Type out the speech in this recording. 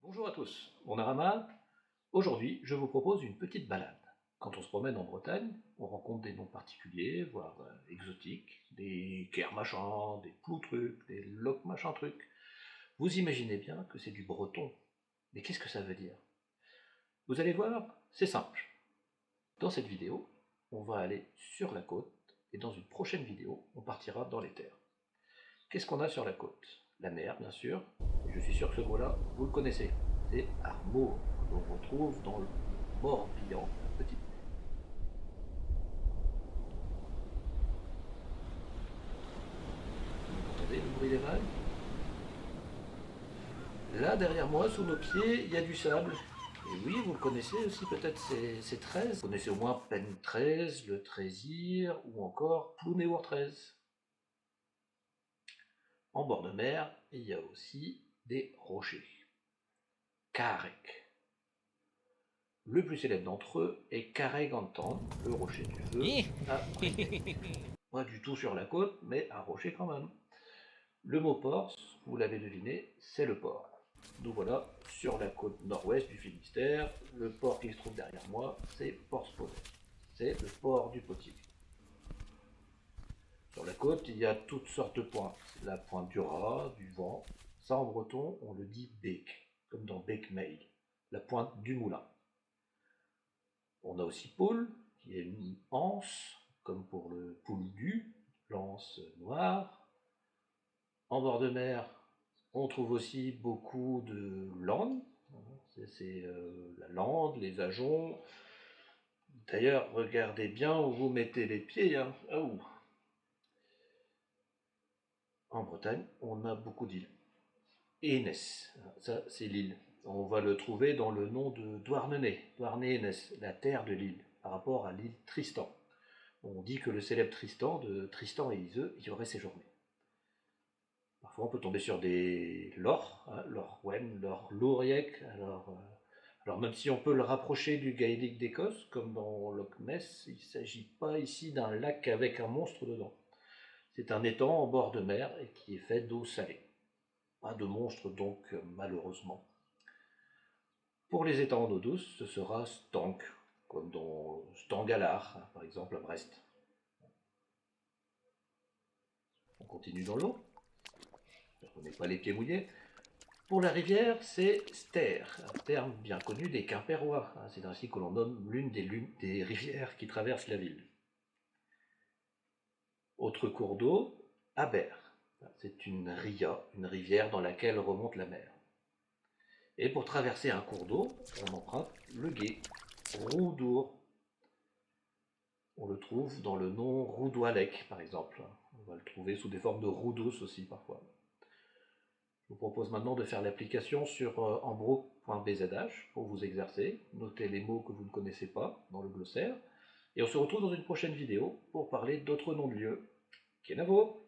Bonjour à tous, mon Arama. Aujourd'hui, je vous propose une petite balade. Quand on se promène en Bretagne, on rencontre des noms particuliers, voire exotiques, des Ker machin, des Plou truc, des Loc machin truc. Vous imaginez bien que c'est du breton. Mais qu'est-ce que ça veut dire? Vous allez voir, c'est simple. Dans cette vidéo, on va aller sur la côte, et dans une prochaine vidéo, on partira dans les terres. Qu'est-ce qu'on a sur la côte? La mer, bien sûr, et je suis sûr que ce mot-là, vous le connaissez. C'est Armor, que l'on retrouve dans le Morbihan, la petite mer. Vous entendez le bruit des vagues? Là, derrière moi, sous nos pieds, il y a du sable. Et oui, vous le connaissez aussi peut-être, c'est 13. Vous connaissez au moins Pen 13, le Trésir, ou encore Plounéour 13. En bord de mer, il y a aussi des rochers. Carrec. Le plus célèbre d'entre eux est Carreg-Antan, le rocher du feu à Briec. Pas du tout sur la côte, mais un rocher quand même. Le mot port, vous l'avez deviné, c'est le port. Nous voilà sur la côte nord-ouest du Finistère. Le port qui se trouve derrière moi, c'est Port-Sponnet. C'est le port du Potier. Sur la côte, il y a toutes sortes de points. La pointe du rat, du vent. Ça en breton, on le dit bec, comme dans Bec-Mail, la pointe du moulin. On a aussi Poule, qui est une anse, comme pour le poule-du, l'anse noire. En bord de mer, on trouve aussi beaucoup de landes. C'est la lande, les ajoncs. D'ailleurs, regardez bien où vous mettez les pieds. Hein. Ah, ouh. En Bretagne, on a beaucoup d'îles. Énès, ça c'est l'île. On va le trouver dans le nom de Douarnenez, Douarnenez, la terre de l'île, par rapport à l'île Tristan. On dit que le célèbre Tristan, de Tristan et Iseux, y aurait séjourné. Parfois on peut tomber sur des lors, hein, lorwen, lor louriec, alors même si on peut le rapprocher du gaélique d'Écosse, comme dans Loch Ness, il ne s'agit pas ici d'un lac avec un monstre dedans. C'est un étang en bord de mer et qui est fait d'eau salée. Pas de monstre donc, malheureusement. Pour les étangs en eau douce, ce sera Stank, comme dans Stangalar, par exemple à Brest. On continue dans l'eau, on n'est pas les pieds mouillés. Pour la rivière, c'est Ster, un terme bien connu des Quimpérois. C'est ainsi que l'on nomme l'une des rivières qui traversent la ville. Autre cours d'eau, Aber. C'est une ria, une rivière dans laquelle remonte la mer. Et pour traverser un cours d'eau, on emprunte le gué, Roudour. On le trouve dans le nom Roudoualec, par exemple. On va le trouver sous des formes de roue douce aussi, parfois. Je vous propose maintenant de faire l'application sur ambrook.bzh pour vous exercer. Notez les mots que vous ne connaissez pas dans le glossaire. Et on se retrouve dans une prochaine vidéo pour parler d'autres noms de lieux. Kenavo!